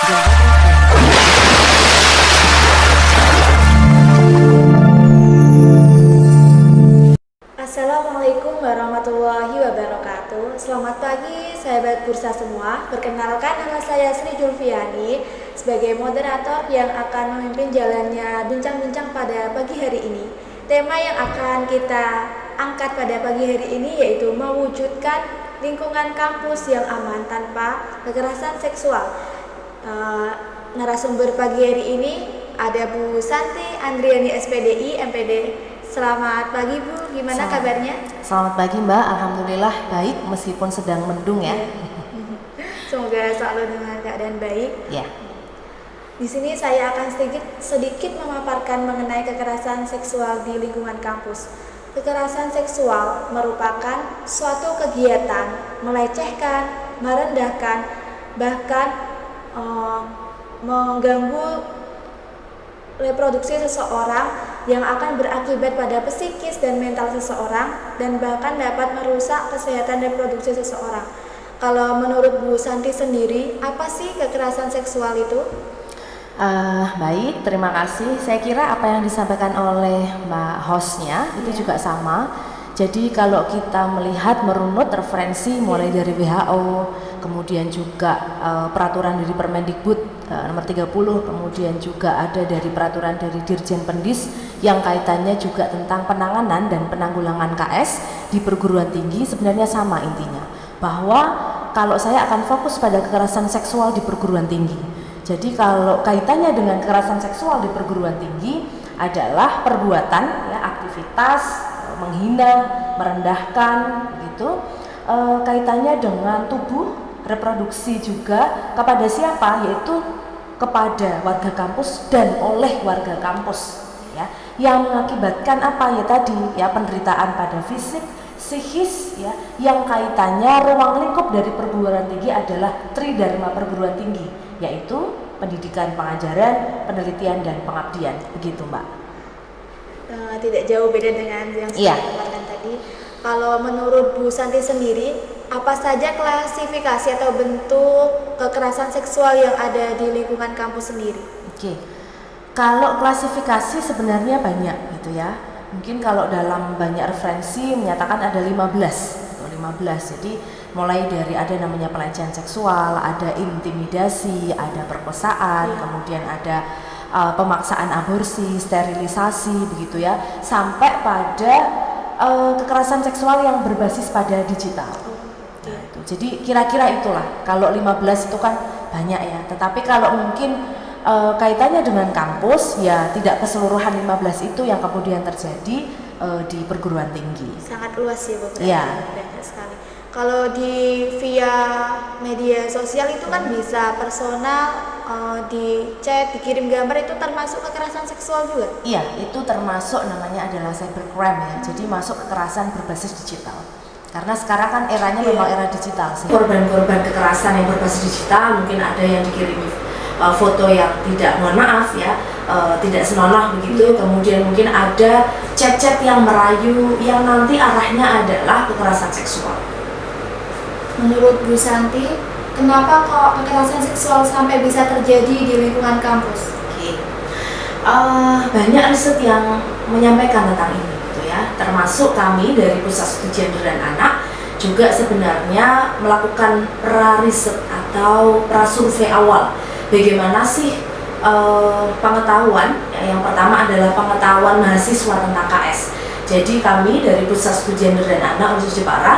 Jawa Press. Assalamualaikum warahmatullahi wabarakatuh. Selamat pagi sahabat bursa semua. Perkenalkan, nama saya Sri Julfiani sebagai moderator yang akan memimpin jalannya bincang-bincang pada pagi hari ini. Tema yang akan kita angkat pada pagi hari ini yaitu mewujudkan lingkungan kampus yang aman tanpa kekerasan seksual. Narasumber pagi hari ini ada Bu Santi Andriani SPDI MPD. Selamat pagi Bu, gimana kabarnya? Selamat pagi Mbak, alhamdulillah baik meskipun sedang mendung ya. Semoga selalu dengan keadaan baik. Ya. Di sini saya akan sedikit memaparkan mengenai kekerasan seksual di lingkungan kampus. Kekerasan seksual merupakan suatu kegiatan melecehkan, merendahkan, bahkan mengganggu reproduksi seseorang yang akan berakibat pada psikis dan mental seseorang dan bahkan dapat merusak kesehatan reproduksi seseorang. Kalau menurut Bu Santi sendiri, apa sih kekerasan seksual itu? Baik, terima kasih. Saya kira apa yang disampaikan oleh Mbak hostnya itu juga sama. Jadi kalau kita melihat merunut referensi mulai dari WHO, kemudian juga peraturan dari Permendikbud nomor 30, kemudian juga ada dari peraturan dari Dirjen Pendis yang kaitannya juga tentang penanganan dan penanggulangan KS di perguruan tinggi, sebenarnya sama intinya. Bahwa kalau saya akan fokus pada kekerasan seksual di perguruan tinggi. Jadi kalau kaitannya dengan kekerasan seksual di perguruan tinggi adalah perbuatan ya, aktivitas menghina, merendahkan gitu, kaitannya dengan tubuh, reproduksi juga kepada siapa, yaitu kepada warga kampus dan oleh warga kampus ya, yang mengakibatkan apa ya tadi ya, penderitaan pada fisik, psikis ya, yang kaitannya ruang lingkup dari perguruan tinggi adalah tridharma perguruan tinggi, yaitu pendidikan, pengajaran, penelitian dan pengabdian, begitu Mbak. Tidak jauh beda dengan yang saya katakan tadi. Kalau menurut Bu Santi sendiri, apa saja klasifikasi atau bentuk kekerasan seksual yang ada di lingkungan kampus sendiri? Oke. Kalau klasifikasi sebenarnya banyak gitu ya. Mungkin kalau dalam banyak referensi menyatakan ada 15 atau 15. Jadi mulai dari ada namanya pelecehan seksual, ada intimidasi, ada perkosaan, kemudian ada pemaksaan aborsi, sterilisasi begitu ya, sampai pada kekerasan seksual yang berbasis pada digital. Nah, itu. Jadi kira-kira itulah. Kalau 15 itu kan banyak ya, tetapi kalau mungkin kaitannya dengan kampus ya tidak keseluruhan 15 itu yang kemudian terjadi di perguruan tinggi. Sangat luas ya Bu. Iya. Banyak sekali. Kalau di via media sosial itu kan bisa personal, di chat, dikirim gambar, itu termasuk kekerasan seksual juga? Iya, itu termasuk namanya adalah cybercrime ya. Jadi masuk kekerasan berbasis digital. Karena sekarang kan eranya memang era digital sih. Korban-korban kekerasan yang berbasis digital mungkin ada yang dikirimi foto yang tidak, mohon maaf ya, tidak senonoh begitu. Kemudian mungkin ada chat-chat yang merayu yang nanti arahnya adalah kekerasan seksual. Menurut Bu Santi, kenapa kok kekerasan seksual sampai bisa terjadi di lingkungan kampus? Oke. Banyak riset yang menyampaikan tentang ini gitu ya. Termasuk kami dari Pusat Studi Gender dan Anak juga sebenarnya melakukan pra-riset atau pra-survei awal. Bagaimana sih pengetahuan? Yang pertama adalah pengetahuan mahasiswa tentang KS. Jadi kami dari Pusat Studi Gender dan Anak Universitas Jepara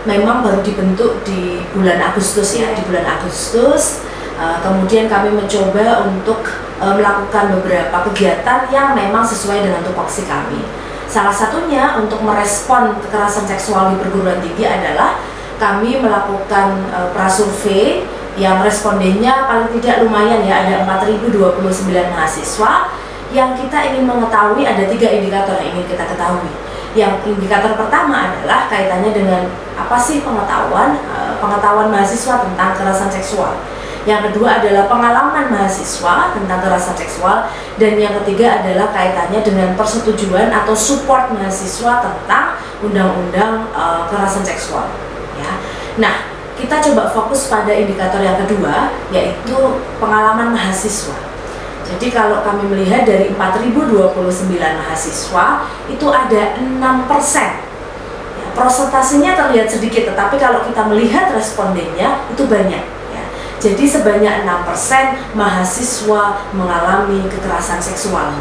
memang baru dibentuk di bulan Agustus ya, di bulan Agustus. Kemudian kami mencoba untuk melakukan beberapa kegiatan yang memang sesuai dengan tupoksi kami. Salah satunya untuk merespon kekerasan seksual di perguruan tinggi adalah kami melakukan prasurvei yang respondennya paling tidak lumayan ya, ada 4.029 mahasiswa yang kita ingin mengetahui. Ada 3 indikator yang ingin kita ketahui. Yang indikator pertama adalah kaitannya dengan apa sih pengetahuan mahasiswa tentang kekerasan seksual. Yang kedua adalah pengalaman mahasiswa tentang kekerasan seksual, dan yang ketiga adalah kaitannya dengan persetujuan atau support mahasiswa tentang undang-undang kekerasan seksual. Ya. Nah, kita coba fokus pada indikator yang kedua, yaitu pengalaman mahasiswa. Jadi kalau kami melihat dari 4.029 mahasiswa, itu ada 6%. Ya, prosentasenya terlihat sedikit, tetapi kalau kita melihat respondennya itu banyak. Ya. Jadi sebanyak 6% mahasiswa mengalami kekerasan seksual.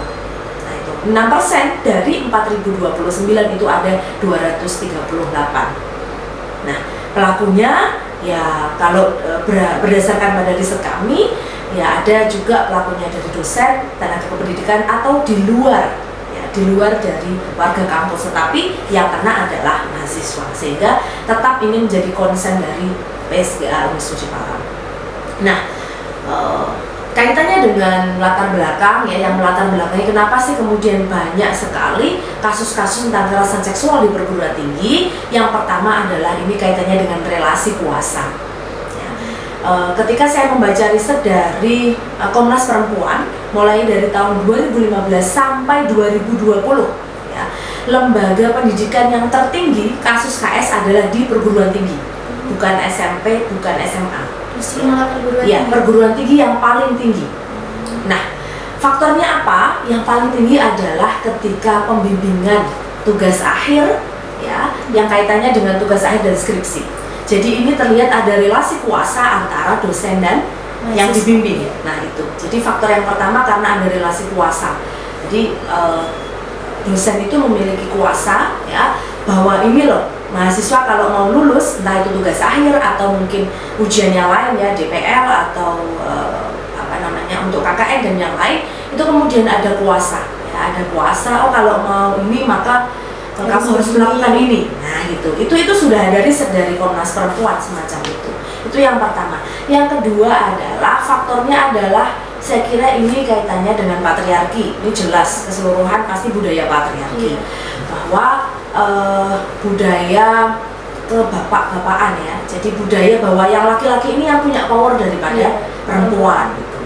6% dari 4.029 itu ada 238. Nah, pelakunya ya kalau berdasarkan pada riset kami ya ada juga pelakunya dari dosen, tenaga kependidikan atau di luar dari warga kampus, tetapi yang kena adalah mahasiswa, sehingga tetap ini menjadi concern dari PSGA Unisnu Jepara. Nah, kaitannya dengan latar belakang ya, yang melatar belakangi kenapa sih kemudian banyak sekali kasus-kasus tentang kekerasan seksual di perguruan tinggi. Yang pertama adalah ini kaitannya dengan relasi kuasa ya. Ketika saya membaca riset dari Komnas Perempuan mulai dari tahun 2015 sampai 2020 ya, lembaga pendidikan yang tertinggi kasus KS adalah di perguruan tinggi, bukan SMP, bukan SMA. Perguruan tinggi yang paling tinggi. Nah, faktornya apa? Yang paling tinggi adalah ketika pembimbingan tugas akhir ya, yang kaitannya dengan tugas akhir dan skripsi. Jadi ini terlihat ada relasi kuasa antara dosen dan yang dibimbing. Nah, itu. Jadi faktor yang pertama karena ada relasi kuasa. Jadi dosen itu memiliki kuasa ya, bahwa ini loh mahasiswa kalau mau lulus, entah itu tugas akhir atau mungkin ujian yang lain ya, DPL atau untuk KKN dan yang lain, itu kemudian ada kuasa ya, ada kuasa. Oh, kalau mau ini maka kamu harus melakukan ini. Nah, itu sudah ada riset dari Komnas Perempuan semacam itu. Itu yang pertama. Yang kedua adalah faktornya adalah saya kira ini kaitannya dengan patriarki. Ini jelas keseluruhan pasti budaya patriarki. Bahwa budaya kebapak-bapakan ya. Jadi budaya bahwa yang laki-laki ini yang punya power daripada perempuan gitu.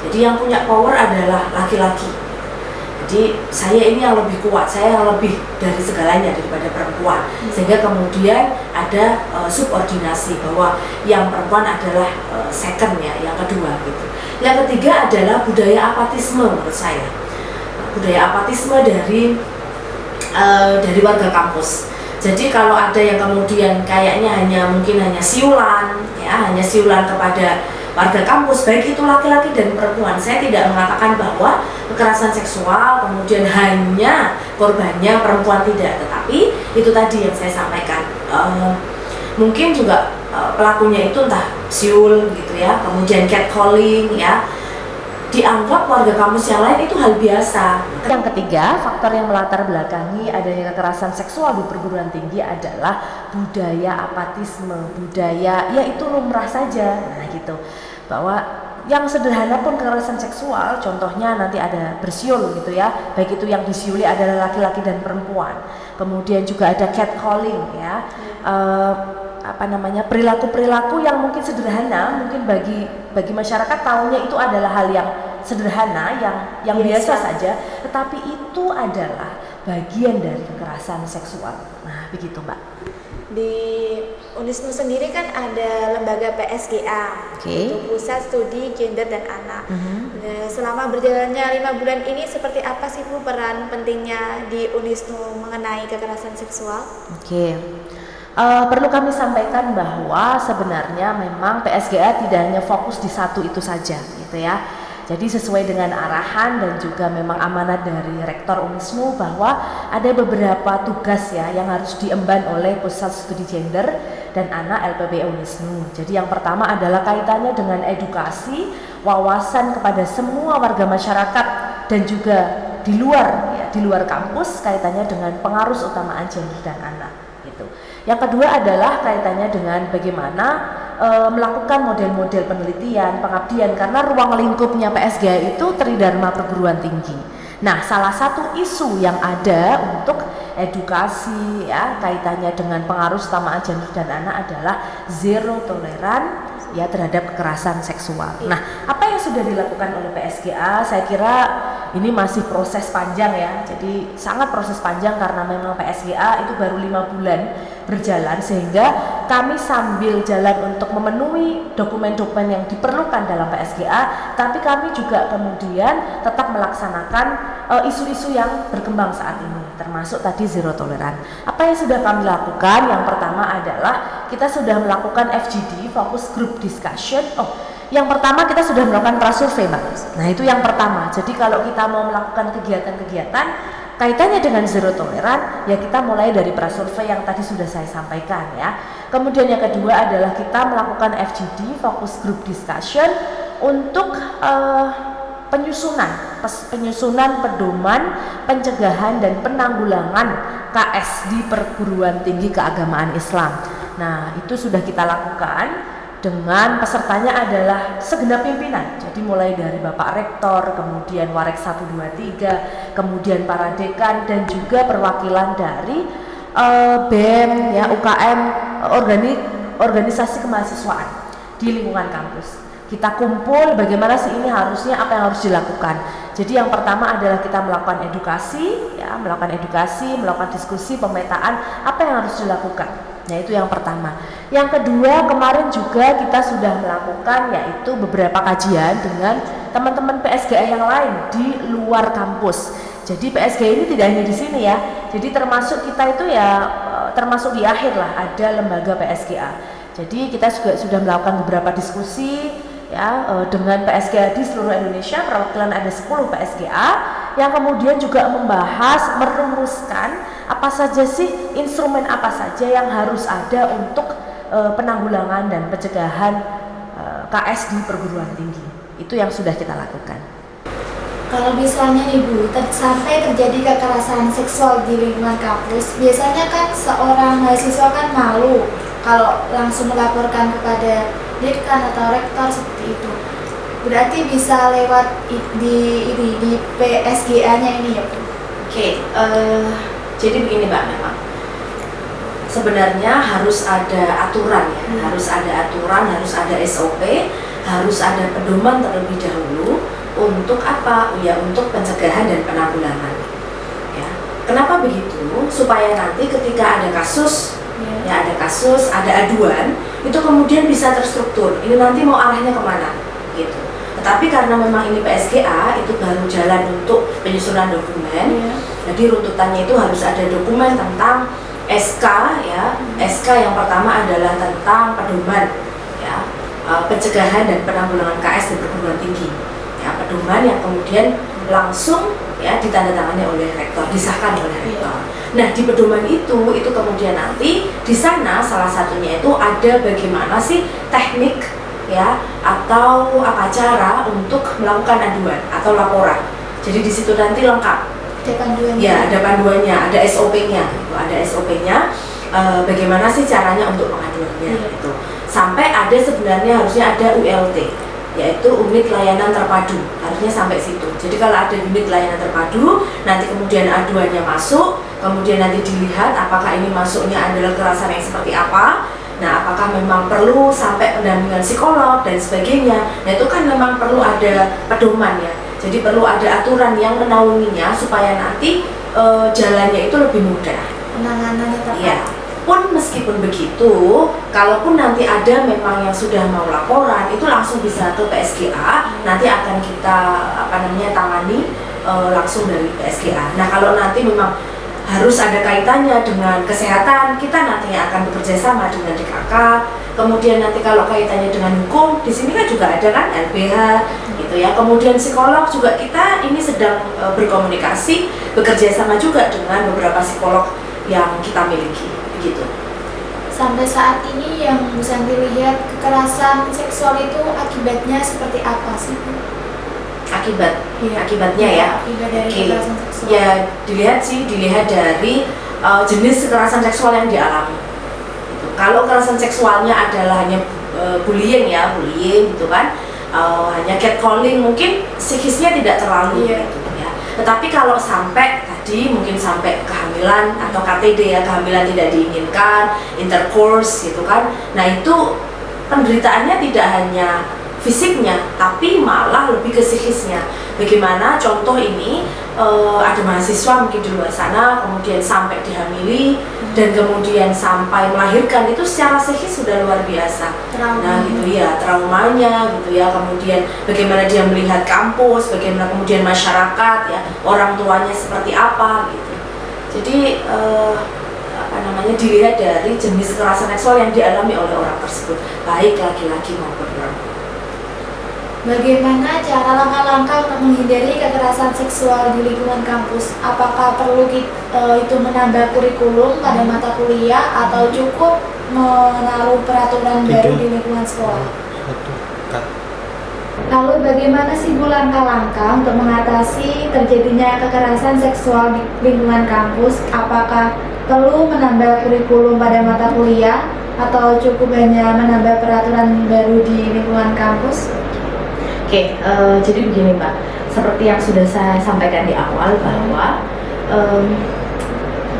Jadi yang punya power adalah laki-laki. Jadi saya ini yang lebih kuat, saya yang lebih dari segalanya daripada perempuan. Sehingga kemudian ada subordinasi bahwa yang perempuan adalah second ya, yang kedua gitu. Yang ketiga adalah budaya apatisme menurut saya. Budaya apatisme dari warga kampus. Jadi kalau ada yang kemudian kayaknya mungkin hanya siulan ya, hanya siulan kepada warga kampus, baik itu laki-laki dan perempuan. Saya tidak mengatakan bahwa kekerasan seksual kemudian hanya korbannya perempuan, tidak, tetapi itu tadi yang saya sampaikan, mungkin juga pelakunya itu entah siul gitu ya, kemudian catcalling ya, dianggap warga kampus yang lain itu hal biasa. Yang ketiga, faktor yang melatar belakangi adanya kekerasan seksual di perguruan tinggi adalah budaya apatisme, budaya yaitu lumrah saja. Nah gitu, bahwa yang sederhana pun kekerasan seksual, contohnya nanti ada bersiul gitu ya, baik itu yang disiuli adalah laki-laki dan perempuan. Kemudian juga ada catcalling ya, perilaku-perilaku yang mungkin sederhana, mungkin bagi masyarakat tahunya itu adalah hal yang sederhana, yang biasa saja, tetapi itu adalah bagian dari kekerasan seksual. Nah, begitu Mbak. Di Unisnu sendiri kan ada lembaga PSGA, itu Pusat Studi Gender dan Anak. Nah, selama berjalannya 5 bulan ini seperti apa sih Bu peran pentingnya di Unisnu mengenai kekerasan seksual? Perlu kami sampaikan bahwa sebenarnya memang PSGA tidak hanya fokus di satu itu saja gitu ya. Jadi sesuai dengan arahan dan juga memang amanat dari Rektor Unisnu bahwa ada beberapa tugas ya yang harus diemban oleh Pusat Studi Gender dan Anak LPB Unisnu. Jadi yang pertama adalah kaitannya dengan edukasi, wawasan kepada semua warga masyarakat dan juga di luar kampus, kaitannya dengan pengarus utamaan gender dan anak gitu. Yang kedua adalah kaitannya dengan bagaimana melakukan model-model penelitian, pengabdian, karena ruang lingkupnya PSGA itu Tridharma Perguruan Tinggi. Nah, salah satu isu yang ada untuk edukasi ya kaitannya dengan pengaruh utamaan gender dan anak adalah zero toleran ya terhadap kekerasan seksual. Nah, apa yang sudah dilakukan oleh PSGA? Saya kira ini masih proses panjang ya. Jadi sangat proses panjang karena memang PSGA itu baru 5 bulan berjalan, sehingga kami sambil jalan untuk memenuhi dokumen-dokumen yang diperlukan dalam PSGA, tapi kami juga kemudian tetap melaksanakan isu-isu yang berkembang saat ini, termasuk tadi zero tolerance. Apa yang sudah kami lakukan? Yang pertama adalah kita sudah melakukan FGD, Focus Group Discussion. Yang pertama kita sudah melakukan prasurvei, Mbak. Nah, itu yang pertama. Jadi kalau kita mau melakukan kegiatan-kegiatan kaitannya dengan zero tolerance, ya kita mulai dari prasurvei yang tadi sudah saya sampaikan ya. Kemudian yang kedua adalah kita melakukan FGD, Focus Group Discussion, untuk penyusunan pedoman pencegahan dan penanggulangan KS di perguruan tinggi keagamaan Islam. Nah, itu sudah kita lakukan dengan pesertanya adalah segenap pimpinan. Jadi mulai dari Bapak Rektor, kemudian Warek 1, 2, 3, kemudian para dekan dan juga perwakilan dari BEM, ya, UKM, organisasi kemahasiswaan di lingkungan kampus. Kita kumpul bagaimana sih ini harusnya, apa yang harus dilakukan. Jadi yang pertama adalah kita melakukan edukasi, ya, melakukan diskusi, pemetaan apa yang harus dilakukan. Nah, itu yang pertama. Yang kedua, kemarin juga kita sudah melakukan yaitu beberapa kajian dengan teman-teman PSGA yang lain di luar kampus. Jadi PSGA ini tidak hanya di sini ya. Jadi termasuk kita itu ya termasuk di akhir lah ada lembaga PSGA. Jadi kita juga sudah melakukan beberapa diskusi ya dengan PSGA di seluruh Indonesia. Perwakilan ada 10 PSGA yang kemudian juga membahas, merumuskan apa saja sih, instrumen apa saja yang harus ada untuk penanggulangan dan pencegahan KS di perguruan tinggi. Itu yang sudah kita lakukan. Kalau misalnya nih Bu, sampai terjadi kekerasan seksual di lingkungan kampus, biasanya kan seorang mahasiswa kan malu kalau langsung melaporkan kepada dekan atau rektor seperti itu. Berarti bisa lewat di PSGA-nya ini ya Bu? Oke, jadi begini Mbak, memang sebenarnya harus ada aturan ya, harus ada aturan, harus ada SOP, harus ada pedoman terlebih dahulu. Untuk apa? Ya, untuk pencegahan dan penanggulangan. Ya. Kenapa begitu? Supaya nanti ketika ada kasus, ya ada kasus, ada aduan, itu kemudian bisa terstruktur. Ini nanti mau arahnya kemana? Gitu. Tetapi karena memang ini PSGA, itu baru jalan untuk penyusunan dokumen. Jadi runtutannya itu harus ada dokumen tentang SK, ya. SK yang pertama adalah tentang pedoman, ya, pencegahan dan penanggulangan KS di perguruan tinggi. Ya, pedoman yang kemudian langsung ya ditandatangani oleh rektor, disahkan oleh rektor. Nah, di pedoman itu kemudian nanti di sana salah satunya itu ada bagaimana sih teknik ya atau apa cara untuk melakukan aduan atau laporan. Jadi di situ nanti lengkap. Ada panduannya. Ya, ada panduannya, ada SOP-nya, ada SOP-nya. Bagaimana sih caranya untuk pengaduannya itu. Sampai ada sebenarnya harusnya ada ULT, yaitu unit layanan terpadu, harusnya sampai situ. Jadi kalau ada unit layanan terpadu, nanti kemudian aduannya masuk, kemudian nanti dilihat apakah ini masuknya adalah kekerasan yang seperti apa. Nah, apakah memang perlu sampai pendampingan psikolog dan sebagainya. Nah, itu kan memang perlu ada pedoman ya. Jadi perlu ada aturan yang menaunginya supaya nanti jalannya itu lebih mudah. Penanganannya tepat. Ya. Pun meskipun begitu, kalaupun nanti ada memang yang sudah mau laporan, itu langsung bisa ke PSGA, nanti akan kita tangani langsung dari PSGA. Nah, kalau nanti memang harus ada kaitannya dengan kesehatan, kita nantinya akan bekerja sama dengan DKK. Kemudian nanti kalau kaitannya dengan hukum, di sini kan juga ada kan LBH, gitu ya. Kemudian psikolog juga kita ini sedang berkomunikasi, bekerja sama juga dengan beberapa psikolog yang kita miliki. Gitu. Sampai saat ini yang bisa dilihat kekerasan seksual itu akibatnya seperti apa sih? Akibatnya ya. Akibat dari kekerasan seksual. Ya dilihat dari jenis kekerasan seksual yang dialami. Gitu. Kalau kekerasan seksualnya adalah hanya bullying gitu kan, hanya catcalling, mungkin psikisnya tidak terlalu. Gitu, ya. Tetapi kalau sampai mungkin sampai kehamilan atau KTD ya, kehamilan tidak diinginkan, intercourse gitu kan. Nah, itu penderitaannya tidak hanya fisiknya, tapi malah lebih ke psikisnya. Bagaimana contoh ini ada mahasiswa mungkin di luar sana kemudian sampai dihamili dan kemudian sampai melahirkan, itu secara psikis sudah luar biasa. Nah gitu ya, traumanya gitu ya, kemudian bagaimana dia melihat kampus, bagaimana kemudian masyarakat ya, orang tuanya seperti apa gitu. Jadi dilihat dari jenis kekerasan seksual yang dialami oleh orang tersebut, baik laki-laki maupun perempuan. Bagaimana cara langkah-langkah untuk menghindari kekerasan seksual di lingkungan kampus? Apakah perlu itu menambah kurikulum pada mata kuliah atau cukup menaruh peraturan baru di lingkungan sekolah? Lalu bagaimana sih Bu langkah-langkah untuk mengatasi terjadinya kekerasan seksual di lingkungan kampus? Apakah perlu menambah kurikulum pada mata kuliah atau cukup hanya menambah peraturan baru di lingkungan kampus? Oke, jadi begini Mbak, seperti yang sudah saya sampaikan di awal bahwa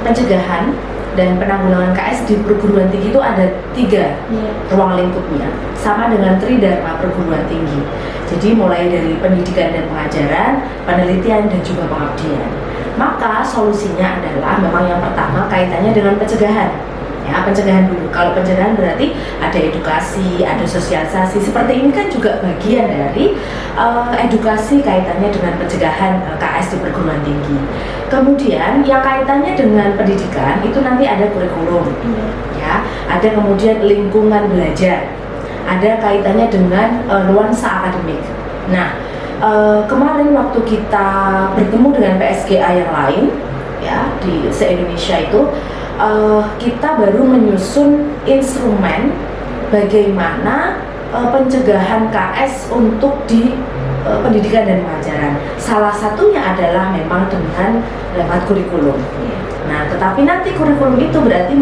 pencegahan dan penanggulangan KS di perguruan tinggi itu ada 3 ruang lingkupnya, sama dengan Tridharma perguruan tinggi. Jadi mulai dari pendidikan dan pengajaran, penelitian dan juga pengabdian. Maka solusinya adalah memang yang pertama kaitannya dengan pencegahan. Ya, pencegahan dulu. Kalau pencegahan berarti ada edukasi, ada sosialisasi. Seperti ini kan juga bagian dari edukasi kaitannya dengan pencegahan KS di perguruan tinggi. Kemudian yang kaitannya dengan pendidikan itu nanti ada kurikulum, ya, ada kemudian lingkungan belajar, ada kaitannya dengan nuansa akademik. Nah, kemarin waktu kita bertemu dengan PSGA yang lain, ya, di se-Indonesia itu. Kita baru menyusun instrumen bagaimana pencegahan KS untuk di pendidikan dan pengajaran. Salah satunya adalah memang dengan lewat kurikulum. Nah, tetapi nanti kurikulum itu berarti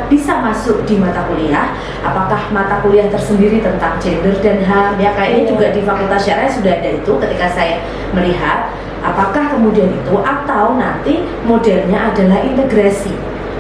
bisa masuk di mata kuliah. Apakah mata kuliah tersendiri tentang gender dan HAM? Ya, kayaknya juga di Fakultas Syariah sudah ada itu ketika saya melihat. Apakah kemudian itu atau nanti modelnya adalah integrasi?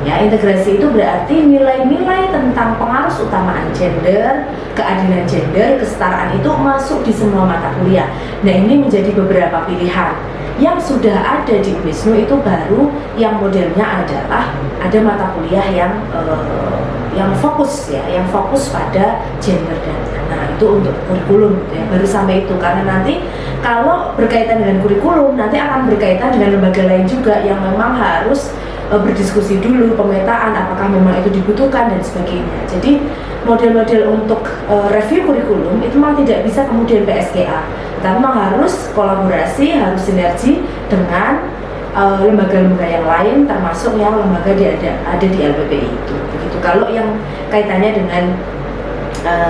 Ya, integrasi itu berarti nilai-nilai tentang pengarus utamaan gender, keadilan gender, kesetaraan itu masuk di semua mata kuliah. Nah, ini menjadi beberapa pilihan. Yang sudah ada di Wisnu itu baru yang modelnya adalah ada mata kuliah yang fokus ya, yang fokus pada gender dan nah itu untuk kurikulum gitu ya, baru sampai itu. Karena nanti kalau berkaitan dengan kurikulum nanti akan berkaitan dengan lembaga lain juga yang memang harus berdiskusi dulu pemetaan apakah memang itu dibutuhkan dan sebagainya. Jadi model-model untuk review kurikulum itu memang tidak bisa kemudian PSGA, tapi memang harus kolaborasi, harus sinergi dengan lembaga-lembaga yang lain, termasuk yang lembaga ada di LPPI itu. Begitu. Kalau yang kaitannya dengan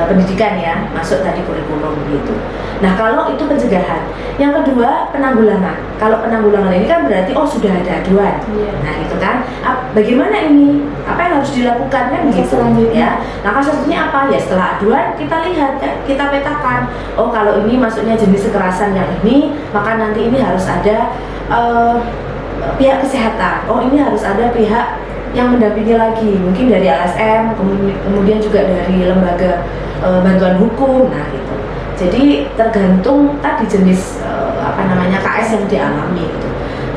pendidikan ya, masuk tadi kurikulum gitu. Nah, kalau itu pencegahan. Yang kedua, penanggulangan. Kalau penanggulangan ini kan berarti sudah ada aduan. Nah, itu kan. Bagaimana ini? Apa yang harus dilakukan kan gitu ya. Nah, kasusnya apa? Ya setelah aduan kita lihat ya, kita petakan. Kalau ini masuknya jenis kekerasan yang ini, maka nanti ini harus ada pihak kesehatan. Ini harus ada pihak yang mendampingi lagi, mungkin dari LSM, kemudian juga dari lembaga bantuan hukum. Nah, gitu. Jadi tergantung tadi jenis KS yang dialami gitu.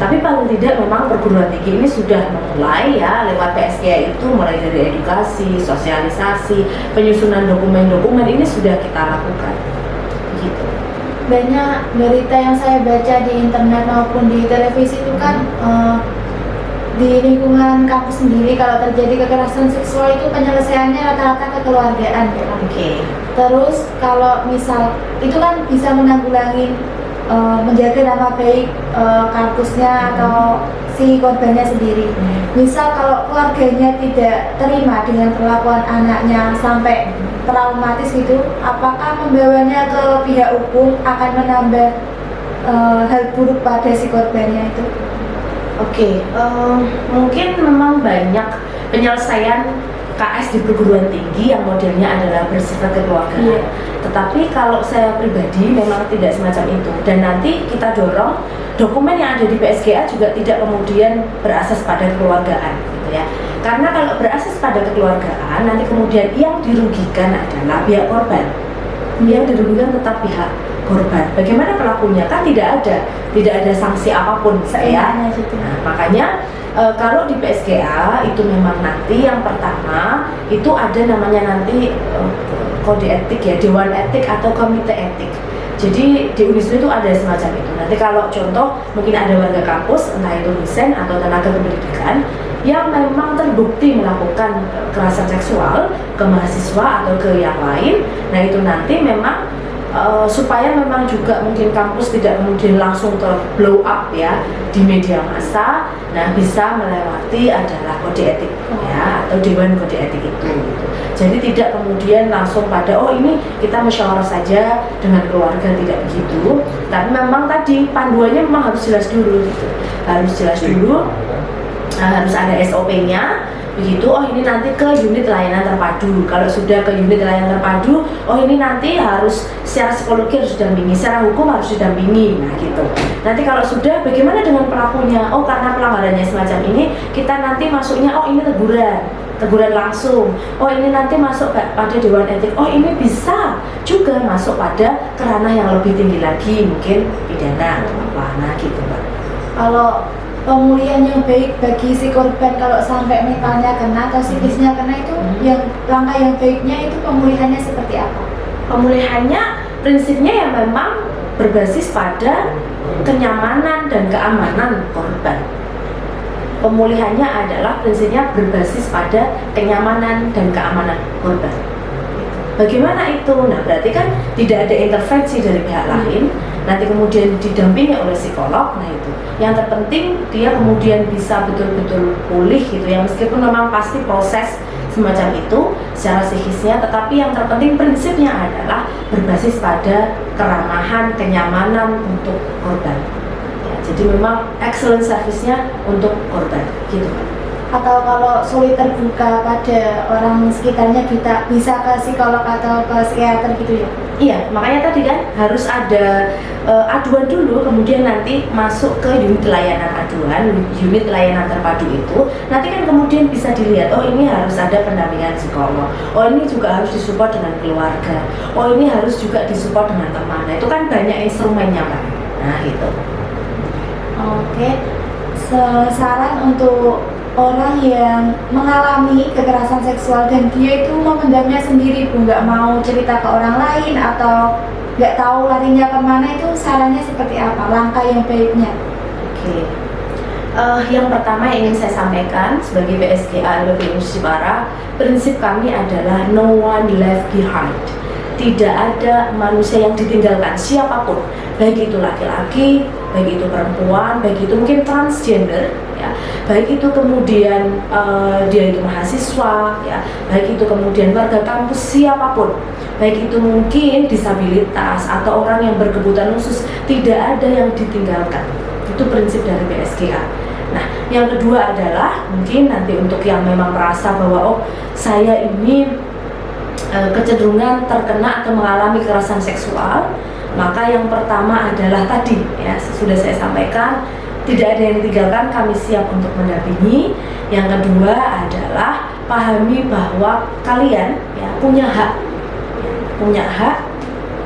Tapi paling tidak memang perguruan tinggi ini sudah memulai ya lewat PSGA itu mulai dari edukasi, sosialisasi, penyusunan dokumen-dokumen ini sudah kita lakukan. Gitu. Banyak berita yang saya baca di internet maupun di televisi itu kan di lingkungan kampus sendiri kalau terjadi kekerasan seksual itu penyelesaiannya rata-rata kekeluargaan ya. Terus kalau misal itu kan bisa menanggulangi menjaga nama baik kampusnya atau si korbannya sendiri. Misal kalau keluarganya tidak terima dengan perlakuan anaknya sampai traumatis gitu, apakah membawanya ke pihak hukum akan menambah hal buruk pada si korbannya itu? Mungkin memang banyak penyelesaian KS di perguruan tinggi yang modelnya adalah bersifat kekeluargaan. Tetapi kalau saya pribadi memang tidak semacam itu. Dan nanti kita dorong dokumen yang ada di PSGA juga tidak kemudian berasas pada kekeluargaan, gitu ya. Karena kalau berasas pada kekeluargaan, nanti kemudian yang dirugikan adalah pihak korban. Yang dirugikan tetap pihak korban. Bagaimana pelakunya? Kan tidak ada sanksi apapun ya. Nah, makanya kalau di PSGA itu memang nanti yang pertama itu ada namanya nanti kode etik ya, dewan etik atau komite etik. Jadi di Unisnu itu ada semacam itu. Nanti kalau contoh mungkin ada warga kampus, entah itu dosen atau tenaga pendidikan yang memang terbukti melakukan kekerasan seksual ke mahasiswa atau ke yang lain. Nah itu nanti memang supaya memang juga mungkin kampus tidak kemudian langsung blow up ya di media massa. Nah bisa melewati adalah kode etik ya atau dewan kode etik itu gitu. Jadi tidak kemudian langsung pada oh ini kita musyawarah saja dengan keluarga, tidak begitu. Tapi memang tadi panduannya memang harus jelas dulu gitu. Harus jelas dulu, harus ada SOP-nya begitu. Oh ini nanti ke unit layanan terpadu. Kalau sudah ke unit layanan terpadu, oh ini nanti harus secara psikologi harus didampingi, secara hukum harus didampingi. Nah gitu. Nanti kalau sudah bagaimana dengan pelakunya? Oh karena pelanggarannya semacam ini, kita nanti masuknya oh ini teguran langsung. Oh ini nanti masuk pada dewan etik. Oh ini bisa juga masuk pada kerana yang lebih tinggi lagi, mungkin pidana atau apa. Nah gitu Mbak. Kalau pemulihan yang baik bagi si korban kalau sampai mentalnya kena atau psikisnya kena itu yang langkah yang baiknya itu pemulihannya seperti apa? Pemulihannya prinsipnya yang memang berbasis pada kenyamanan dan keamanan korban. Pemulihannya adalah prinsipnya berbasis pada kenyamanan dan keamanan korban. Bagaimana itu? Nah berarti kan tidak ada intervensi dari pihak lain. Nanti kemudian didampingi oleh psikolog. Nah itu yang terpenting dia kemudian bisa betul-betul pulih gitu ya, meskipun memang pasti proses semacam itu secara psikisnya, tetapi yang terpenting prinsipnya adalah berbasis pada keramahan, kenyamanan untuk korban. Jadi memang excellent service-nya untuk korban gitu. Atau kalau sulit terbuka pada orang sekitarnya bisa ke psikolog atau ke psikiater gitu ya? Iya, makanya tadi kan harus ada aduan dulu, kemudian nanti masuk ke unit layanan aduan, unit layanan terpadu itu. Nanti kan kemudian bisa dilihat, oh ini harus ada pendampingan psikolog, oh ini juga harus disupport dengan keluarga, oh ini harus juga disupport dengan teman. Nah itu kan banyak instrumennya kan. Nah gitu. Oke, saran untuk orang yang mengalami kekerasan seksual dan dia itu memendamnya sendiri, Bu, nggak mau cerita ke orang lain atau nggak tahu larinya kemana, itu sarannya seperti apa? Langkah yang baiknya? Oke. Yang pertama yang ingin saya sampaikan sebagai PSGA LPB Jepara, prinsip kami adalah no one left behind. Tidak ada manusia yang ditinggalkan, siapapun, baik itu laki-laki, baik itu perempuan, baik itu mungkin transgender, ya, baik itu kemudian dia itu mahasiswa, ya, baik itu kemudian warga kampus, siapapun, baik itu mungkin disabilitas atau orang yang berkebutuhan khusus, tidak ada yang ditinggalkan. Itu prinsip dari PSGA. Nah, yang kedua adalah mungkin nanti untuk yang memang merasa bahwa oh saya ini kecenderungan terkena atau mengalami kekerasan seksual, maka yang pertama adalah tadi ya sudah saya sampaikan, tidak ada yang ditinggalkan, kami siap untuk mendampingi. Yang kedua adalah pahami bahwa kalian ya punya hak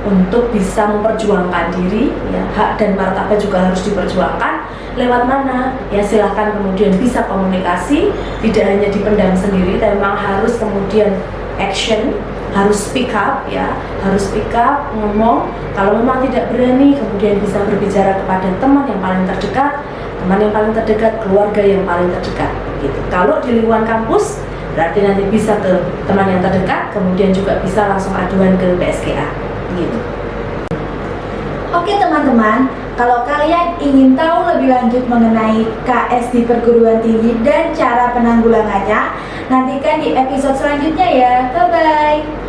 untuk bisa memperjuangkan diri, ya, hak dan martabat juga harus diperjuangkan. Lewat mana? Ya silahkan kemudian bisa komunikasi, tidak hanya dipendam sendiri, tapi memang harus kemudian action, harus speak up ya, harus speak up, ngomong. Kalau memang tidak berani, kemudian bisa berbicara kepada teman yang paling terdekat, keluarga yang paling terdekat gitu. Kalau di lingkungan kampus berarti nanti bisa ke teman yang terdekat, kemudian juga bisa langsung aduan ke PSGA gitu. Oke teman-teman, kalau kalian ingin tahu lebih lanjut mengenai KS di perguruan tinggi dan cara penanggulangannya, nantikan di episode selanjutnya ya. Bye-bye.